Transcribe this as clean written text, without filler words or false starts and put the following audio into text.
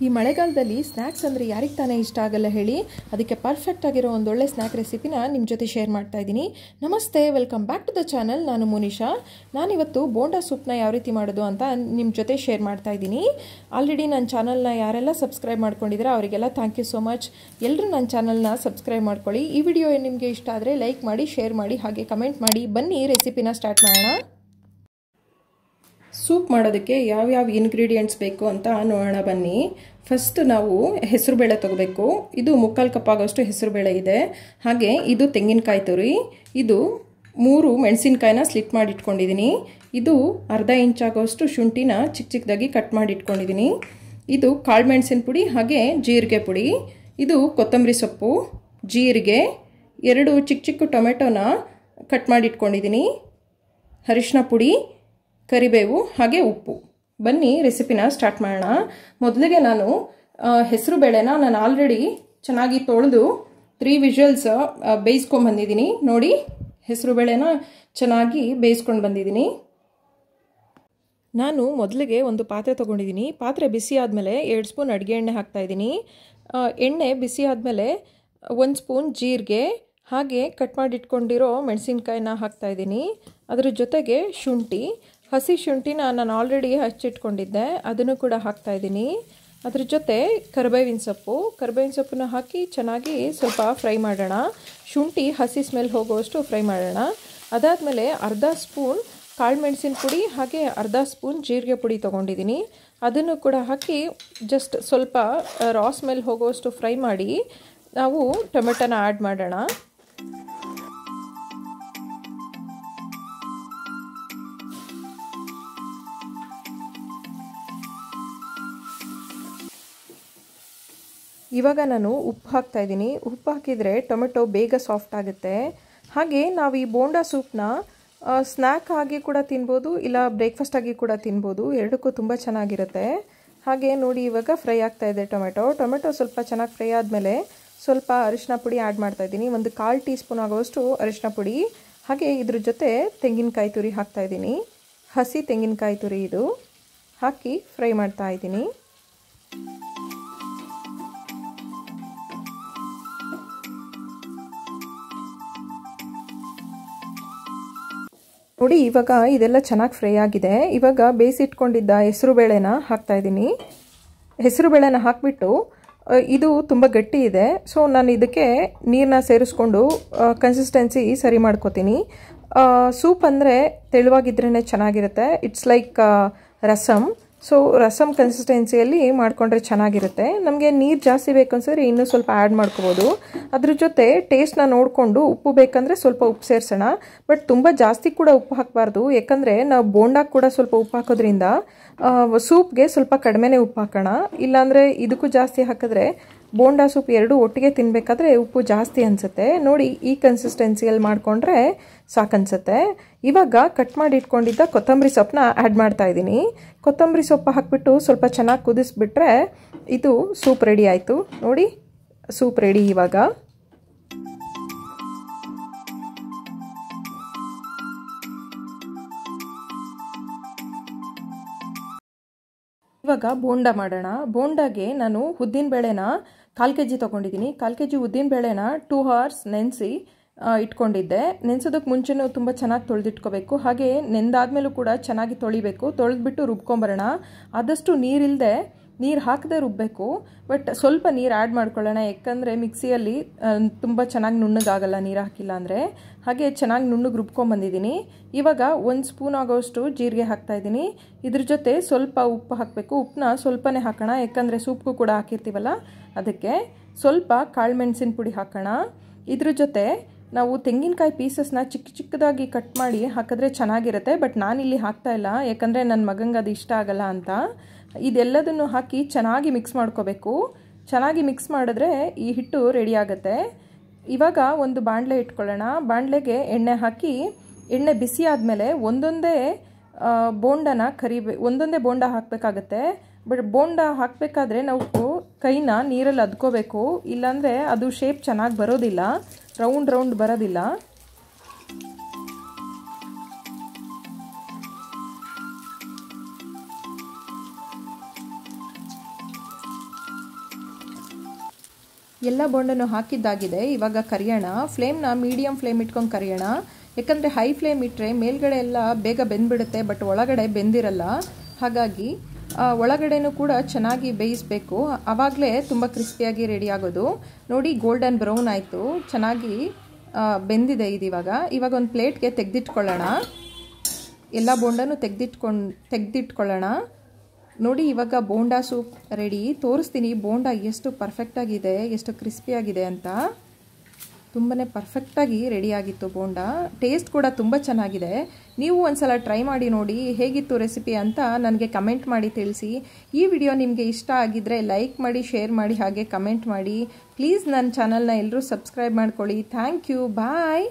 ಈ ಮಳೆಗಾಲದಲ್ಲಿ ಸ್ನ್ಯಾಕ್ಸ್ ಅಂದರೆ ಯಾರಿಗೆ ತಾನೇ ಇಷ್ಟ ಆಗಲ್ಲ ಹೇಳಿ. ಅದಕ್ಕೆ ಪರ್ಫೆಕ್ಟ್ ಆಗಿರೋ ಒಂದೊಳ್ಳೆ ಸ್ನ್ಯಾಕ್ ರೆಸಿಪಿನ ನಿಮ್ಮ ಜೊತೆ ಶೇರ್ ಮಾಡ್ತಾ ಇದ್ದೀನಿ. ನಮಸ್ತೆ, welcome back to the channel. ನಾನು ಮುನಿಷಾ. ನಾನಿವತ್ತು ಬೋಂಡಾ ಸೂಪ್ನ ಯಾವ ರೀತಿ ಮಾಡೋದು ಅಂತ ನಿಮ್ಮ ಜೊತೆ ಶೇರ್ ಮಾಡ್ತಾ ಇದ್ದೀನಿ. ಆಲ್ರೆಡಿ ನನ್ನ ಚಾನಲ್ನ ಯಾರೆಲ್ಲ ಸಬ್ಸ್ಕ್ರೈಬ್ ಮಾಡ್ಕೊಂಡಿದ್ದೀರಾ ಅವರಿಗೆಲ್ಲ ಥ್ಯಾಂಕ್ ಯು ಸೋ ಮಚ್. ಎಲ್ಲರೂ ನನ್ನ ಚಾನಲ್ನ ಸಬ್ಸ್ಕ್ರೈಬ್ ಮಾಡ್ಕೊಳ್ಳಿ. ಈ ವಿಡಿಯೋ ನಿಮಗೆ ಇಷ್ಟ ಆದರೆ ಲೈಕ್ ಮಾಡಿ, ಶೇರ್ ಮಾಡಿ, ಹಾಗೆ ಕಮೆಂಟ್ ಮಾಡಿ. ಬನ್ನಿ ರೆಸಿಪಿನ ಸ್ಟಾರ್ಟ್ ಮಾಡೋಣ. ಸೂಪ್ ಮಾಡೋದಕ್ಕೆ ಯಾವ್ಯಾವ ಇಂಗ್ರೀಡಿಯೆಂಟ್ಸ್ ಬೇಕು ಅಂತ ನೋಡೋಣ ಬನ್ನಿ. ಫಸ್ಟ್ ನಾವು ಹೆಸರುಬೇಳೆ ತಗೋಬೇಕು. ಇದು 3/4 ಕಪ್ ಆಗೋಷ್ಟು ಹೆಸರುಬೇಳೆ ಇದೆ. ಹಾಗೆ ಇದು ತೆಂಗಿನಕಾಯಿ ತುರಿ, ಇದು 3 ಮೆಣಸಿನಕಾಯಿನ ಸ್ಲಿಟ್ ಮಾಡಿ ಇಟ್ಕೊಂಡಿದ್ದೀನಿ. ಇದು ಅರ್ಧ ಇಂಚ್ ಆಗೋಷ್ಟು ಶುಂಠಿನ ಚಿಕ್ಕ ಚಿಕ್ಕದಾಗಿ ಕಟ್ ಮಾಡಿ ಇಟ್ಕೊಂಡಿದ್ದೀನಿ. ಇದು ಕಾಳು ಮೆಣಸಿನ ಪುಡಿ ಹಾಗೆ ಜೀರಿಗೆ ಪುಡಿ. ಇದು ಕೊತ್ತಂಬರಿ ಸೊಪ್ಪು, ಜೀರಿಗೆ, 2 ಚಿಕ್ಕ ಚಿಕ್ಕ ಟೊಮೆಟೊನ ಕಟ್ ಮಾಡಿ ಇಟ್ಕೊಂಡಿದ್ದೀನಿ, ಅರಿಶಿನ ಪುಡಿ, ಕರಿಬೇವು ಹಾಗೆ ಉಪ್ಪು. ಬನ್ನಿ ರೆಸಿಪಿನ ಸ್ಟಾರ್ಟ್ ಮಾಡೋಣ. ಮೊದಲಿಗೆ ನಾನು ಹೆಸರು ಬೇಳೆನ ಆಲ್ರೆಡಿ ಚೆನ್ನಾಗಿ ತೊಳೆದು 3 ವಿಷಲ್ಸ್ ಬೇಯಿಸ್ಕೊಂಡ್ಬಂದಿದ್ದೀನಿ. ನೋಡಿ, ಹೆಸರು ಬೇಳೆನ ಚೆನ್ನಾಗಿ ಬೇಯಿಸ್ಕೊಂಡು ಬಂದಿದ್ದೀನಿ. ನಾನು ಮೊದಲಿಗೆ ಒಂದು ಪಾತ್ರೆ ತೊಗೊಂಡಿದ್ದೀನಿ. ಪಾತ್ರೆ ಬಿಸಿ ಆದಮೇಲೆ 2 ಸ್ಪೂನ್ ಅಡುಗೆ ಎಣ್ಣೆ ಹಾಕ್ತಾಯಿದ್ದೀನಿ. ಎಣ್ಣೆ ಬಿಸಿ ಆದಮೇಲೆ 1 ಸ್ಪೂನ್ ಜೀರಿಗೆ ಹಾಗೆ ಕಟ್ ಮಾಡಿಟ್ಕೊಂಡಿರೋ ಮೆಣಸಿನ್ಕಾಯಿನ ಹಾಕ್ತಾಯಿದ್ದೀನಿ. ಅದರ ಜೊತೆಗೆ ಶುಂಠಿ, ಹಸಿ ಶುಂಠಿನ ನಾನು ಆಲ್ರೆಡಿ ಹಚ್ಚಿಟ್ಕೊಂಡಿದ್ದೆ, ಅದನ್ನು ಕೂಡ ಹಾಕ್ತಾಯಿದ್ದೀನಿ. ಅದ್ರ ಜೊತೆ ಕರಿಬೇವಿನ ಸೊಪ್ಪನ್ನ ಹಾಕಿ ಚೆನ್ನಾಗಿ ಸ್ವಲ್ಪ ಫ್ರೈ ಮಾಡೋಣ. ಶುಂಠಿ ಹಸಿ ಸ್ಮೆಲ್ ಹೋಗುವಷ್ಟು ಫ್ರೈ ಮಾಡೋಣ. ಅದಾದಮೇಲೆ ಅರ್ಧ ಸ್ಪೂನ್ ಕಾಳು ಮೆಣಸಿನ ಪುಡಿ ಹಾಗೆ ಅರ್ಧ ಸ್ಪೂನ್ ಜೀರಿಗೆ ಪುಡಿ ತೊಗೊಂಡಿದ್ದೀನಿ. ಅದನ್ನು ಕೂಡ ಹಾಕಿ ಜಸ್ಟ್ ಸ್ವಲ್ಪ ರಾ ಸ್ಮೆಲ್ ಹೋಗುವಷ್ಟು ಫ್ರೈ ಮಾಡಿ ನಾವು ಟೊಮೆಟೊನ ಆ್ಯಡ್ ಮಾಡೋಣ. ಇವಾಗ ನಾನು ಉಪ್ಪು ಹಾಕ್ತಾಯಿದ್ದೀನಿ. ಉಪ್ಪು ಹಾಕಿದರೆ ಟೊಮೆಟೊ ಬೇಗ ಸಾಫ್ಟ್ ಆಗುತ್ತೆ. ಹಾಗೆ ನಾವು ಈ ಬೋಂಡಾ ಸೂಪ್ನ ಸ್ನ್ಯಾಕ್ ಆಗಿ ಕೂಡ ತಿನ್ಬೋದು, ಇಲ್ಲ ಬ್ರೇಕ್ಫಾಸ್ಟ್ ಆಗಿ ಕೂಡ ತಿನ್ಬೋದು. ಎರಡಕ್ಕೂ ತುಂಬ ಚೆನ್ನಾಗಿರುತ್ತೆ. ಹಾಗೆ ನೋಡಿ, ಇವಾಗ ಫ್ರೈ ಆಗ್ತಾಯಿದೆ ಟೊಮೆಟೊ ಸ್ವಲ್ಪ ಚೆನ್ನಾಗಿ ಫ್ರೈ ಆದಮೇಲೆ ಸ್ವಲ್ಪ ಅರಿಶಿನ ಪುಡಿ ಆ್ಯಡ್ ಮಾಡ್ತಾಯಿದ್ದೀನಿ. 1/4 ಟೀ ಸ್ಪೂನ್ ಆಗೋಷ್ಟು ಅರಿಶಿನ ಪುಡಿ. ಹಾಗೆ ಇದ್ರ ಜೊತೆ ತೆಂಗಿನಕಾಯಿ ತುರಿ ಹಾಕ್ತಾಯಿದ್ದೀನಿ. ಹಸಿ ತೆಂಗಿನಕಾಯಿ ತುರಿ ಇದು ಹಾಕಿ ಫ್ರೈ ಮಾಡ್ತಾಯಿದ್ದೀನಿ. ನೋಡಿ, ಇವಾಗ ಇದೆಲ್ಲ ಚೆನ್ನಾಗಿ ಫ್ರೈ ಆಗಿದೆ. ಇವಾಗ ಬೇಯಿಸಿಟ್ಕೊಂಡಿದ್ದ ಹೆಸರುಬೇಳೆನ ಹಾಕ್ತಾಯಿದ್ದೀನಿ. ಹೆಸರುಬೇಳೆನ ಹಾಕಿಬಿಟ್ಟು ಇದು ತುಂಬ ಗಟ್ಟಿ ಇದೆ, ಸೊ ನಾನು ಇದಕ್ಕೆ ನೀರನ್ನ ಸೇರಿಸ್ಕೊಂಡು ಕನ್ಸಿಸ್ಟೆನ್ಸಿ ಸರಿ ಮಾಡ್ಕೋತೀನಿ. ಸೂಪ್ ಅಂದರೆ ತೆಳುವಾಗಿದ್ರೇ ಚೆನ್ನಾಗಿರುತ್ತೆ. It's like rasam. So rasam ಕನ್ಸಿಸ್ಟೆನ್ಸಿಯಲ್ಲಿ ಮಾಡಿಕೊಂಡ್ರೆ ಚೆನ್ನಾಗಿರುತ್ತೆ. ನಮಗೆ ನೀರು ಜಾಸ್ತಿ ಬೇಕು ಅನ್ಸಿದ್ರೆ ಇನ್ನೂ ಸ್ವಲ್ಪ ಆ್ಯಡ್ ಮಾಡ್ಕೋಬೋದು. ಅದ್ರ ಜೊತೆ ಟೇಸ್ಟ್ನ ನೋಡಿಕೊಂಡು ಉಪ್ಪು ಬೇಕಂದರೆ ಸ್ವಲ್ಪ ಉಪ್ಪು ಸೇರಿಸೋಣ. ಬಟ್ ತುಂಬ ಜಾಸ್ತಿ ಕೂಡ ಉಪ್ಪು ಹಾಕಬಾರ್ದು, ಯಾಕಂದರೆ ನಾವು ಬೋಂಡಾಗೆ ಕೂಡ ಸ್ವಲ್ಪ ಉಪ್ಪು ಹಾಕೋದ್ರಿಂದ ಸೂಪ್ಗೆ ಸ್ವಲ್ಪ ಕಡಿಮೆನೇ ಉಪ್ಪು ಹಾಕೋಣ. ಇಲ್ಲಾಂದರೆ ಇದಕ್ಕೂ ಜಾಸ್ತಿ ಹಾಕಿದ್ರೆ ಬೋಂಡಾ ಸೂಪ್ ಎರಡೂ ಒಟ್ಟಿಗೆ ತಿನ್ನಬೇಕಾದ್ರೆ ಉಪ್ಪು ಜಾಸ್ತಿ ಅನಿಸುತ್ತೆ. ನೋಡಿ, ಈ ಕನ್ಸಿಸ್ಟೆನ್ಸಿಯಲ್ಲಿ ಮಾಡಿಕೊಂಡ್ರೆ ಸಾಕನ್ಸುತ್ತೆ. ಇವಾಗ ಕಟ್ ಮಾಡಿ ಇಟ್ಕೊಂಡಿದ್ದ ಕೊತ್ತಂಬರಿ ಸೊಪ್ಪನ್ನ ಆ್ಯಡ್ ಮಾಡ್ತಾಯಿದ್ದೀನಿ. ಕೊತ್ತಂಬರಿ ಸೊಪ್ಪು ಹಾಕಿಬಿಟ್ಟು ಸ್ವಲ್ಪ ಚೆನ್ನಾಗಿ ಕುದಿಸ್ಬಿಟ್ರೆ ಇದು ಸೂಪ್ ರೆಡಿ ಆಯಿತು. ನೋಡಿ, ಸೂಪ್ ರೆಡಿ. ಇವಾಗ ಬೋಂಡಾ ಮಾಡೋಣ. ಬೋಂಡಾಗೆ ನಾನು ಉದ್ದಿನಬೇಳೆನ 1/4 kg ತೊಗೊಂಡಿದ್ದೀನಿ. 1/4 kg ಉದ್ದಿನಬೇಳೆನ 2 hours ನೆನೆಸಿ ಇಟ್ಕೊಂಡಿದ್ದೆ. ನೆನೆಸೋದಕ್ಕೆ ಮುಂಚೆನೂ ತುಂಬ ಚೆನ್ನಾಗಿ ತೊಳೆದಿಟ್ಕೋಬೇಕು. ಹಾಗೆ ನೆಂದಾದ್ಮೇಲೂ ಕೂಡ ಚೆನ್ನಾಗಿ ತೊಳಿಬೇಕು. ತೊಳೆದ್ಬಿಟ್ಟು ರುಬ್ಕೊಂಬರೋಣ. ಆದಷ್ಟು ನೀರು ಹಾಕದೆ ರುಬ್ಬಬೇಕು. ಬಟ್ ಸ್ವಲ್ಪ ನೀರು ಆ್ಯಡ್ ಮಾಡ್ಕೊಳ್ಳೋಣ, ಯಾಕಂದರೆ ಮಿಕ್ಸಿಯಲ್ಲಿ ತುಂಬ ಚೆನ್ನಾಗಿ ನುಣ್ಣಗಾಗಲ್ಲ ನೀರು ಹಾಕಿಲ್ಲ ಅಂದರೆ. ಹಾಗೆ ಚೆನ್ನಾಗಿ ನುಣ್ಣಗೆ ರುಬ್ಕೊಂಬಂದಿದ್ದೀನಿ. ಇವಾಗ 1 ಸ್ಪೂನ್ ಆಗೋಷ್ಟು ಜೀರಿಗೆ ಹಾಕ್ತಾಯಿದ್ದೀನಿ. ಇದ್ರ ಜೊತೆ ಸ್ವಲ್ಪ ಉಪ್ಪು ಹಾಕಬೇಕು. ಉಪ್ಪನ್ನ ಸ್ವಲ್ಪನೇ ಹಾಕೋಣ, ಯಾಕಂದರೆ ಸೂಪ್ಗೂ ಕೂಡ ಹಾಕಿರ್ತೀವಲ್ಲ ಅದಕ್ಕೆ. ಸ್ವಲ್ಪ ಕಾಳು ಮೆಣಸಿನ ಪುಡಿ ಹಾಕೋಣ. ಇದ್ರ ಜೊತೆ ನಾವು ತೆಂಗಿನಕಾಯಿ ಪೀಸಸ್ನ ಚಿಕ್ಕ ಚಿಕ್ಕದಾಗಿ ಕಟ್ ಮಾಡಿ ಹಾಕಿದ್ರೆ ಚೆನ್ನಾಗಿರುತ್ತೆ. ಬಟ್ ನಾನಿಲ್ಲಿ ಹಾಕ್ತಾಯಿಲ್ಲ, ಯಾಕಂದರೆ ನನ್ನ ಮಗಂಗೆ ಅದು ಇಷ್ಟ ಆಗಲ್ಲ ಅಂತ. ಇದೆಲ್ಲದನ್ನು ಹಾಕಿ ಚೆನ್ನಾಗಿ ಮಿಕ್ಸ್ ಮಾಡ್ಕೋಬೇಕು. ಚೆನ್ನಾಗಿ ಮಿಕ್ಸ್ ಮಾಡಿದ್ರೆ ಈ ಹಿಟ್ಟು ರೆಡಿ ಆಗುತ್ತೆ. ಇವಾಗ ಒಂದು ಬಾಣಲೆ ಇಟ್ಕೊಳ್ಳೋಣ. ಬಾಣಲೆಗೆ ಎಣ್ಣೆ ಹಾಕಿ, ಎಣ್ಣೆ ಬಿಸಿ ಆದಮೇಲೆ ಒಂದೊಂದೇ ಬೋಂಡ ಹಾಕಬೇಕಾಗತ್ತೆ. ಬಟ್ ಬೋಂಡ ಹಾಕಬೇಕಾದ್ರೆ ನಾವು ಕೈನ ನೀರಲ್ಲಿ ಅದ್ಕೋಬೇಕು, ಇಲ್ಲಾಂದರೆ ಅದು ಶೇಪ್ ಚೆನ್ನಾಗಿ ಬರೋದಿಲ್ಲ, ರೌಂಡ್ ಬರೋದಿಲ್ಲ. ಎಲ್ಲ ಬೋಂಡನ್ನು ಹಾಕಿದ್ದಾಗಿದೆ. ಇವಾಗ ಕರಿಯೋಣ. ಫ್ಲೇಮ್ನ ಮೀಡಿಯಮ್ ಫ್ಲೇಮ್ ಇಟ್ಕೊಂಡು ಕರಿಯೋಣ. ಯಾಕಂದರೆ ಹೈ ಫ್ಲೇಮ್ ಇಟ್ಟರೆ ಮೇಲ್ಗಡೆ ಎಲ್ಲ ಬೇಗ ಬೆಂದ್ಬಿಡುತ್ತೆ, ಬಟ್ ಒಳಗಡೆ ಬೆಂದಿರಲ್ಲ. ಹಾಗಾಗಿ ಒಳಗಡೆನೂ ಕೂಡ ಚೆನ್ನಾಗಿ ಬೇಯಿಸಬೇಕು, ಆವಾಗಲೇ ತುಂಬ ಕ್ರಿಸ್ಪಿಯಾಗಿ ರೆಡಿ ಆಗೋದು. ನೋಡಿ ಗೋಲ್ಡನ್ ಬ್ರೌನ್ ಆಯಿತು, ಚೆನ್ನಾಗಿ ಬೆಂದಿದೆ ಇದು. ಇವಾಗ ಒಂದು ಪ್ಲೇಟ್ಗೆ ತೆಗೆದಿಟ್ಕೊಳ್ಳೋಣ. ಎಲ್ಲ ಬೋಂಡನೂ ತೆಗೆದಿಟ್ಕೊಳ್ಳೋಣ. ನೋಡಿ ಇವಾಗ ಬೋಂಡಾ ಸೂಪ್ ರೆಡಿ. ತೋರಿಸ್ತೀನಿ ಬೋಂಡಾ ಎಷ್ಟು ಪರ್ಫೆಕ್ಟಾಗಿದೆ, ಎಷ್ಟು ಕ್ರಿಸ್ಪಿಯಾಗಿದೆ ಅಂತ. ತುಂಬಾ ಪರ್ಫೆಕ್ಟಾಗಿ ರೆಡಿಯಾಗಿತ್ತು ಬೋಂಡಾ. ಟೇಸ್ಟ್ ಕೂಡ ತುಂಬ ಚೆನ್ನಾಗಿದೆ. ನೀವು ಒಂದ್ಸಲ ಟ್ರೈ ಮಾಡಿ ನೋಡಿ ಹೇಗಿತ್ತು ರೆಸಿಪಿ ಅಂತ ನನಗೆ ಕಮೆಂಟ್ ಮಾಡಿ ತಿಳಿಸಿ. ಈ ವಿಡಿಯೋ ನಿಮಗೆ ಇಷ್ಟ ಆಗಿದ್ದರೆ ಲೈಕ್ ಮಾಡಿ, ಶೇರ್ ಮಾಡಿ, ಹಾಗೆ ಕಮೆಂಟ್ ಮಾಡಿ. ಪ್ಲೀಸ್ ನನ್ನ ಚಾನಲ್ನ ಎಲ್ಲರೂ ಸಬ್ಸ್ಕ್ರೈಬ್ ಮಾಡ್ಕೊಳ್ಳಿ. Thank you. ಬಾಯ್.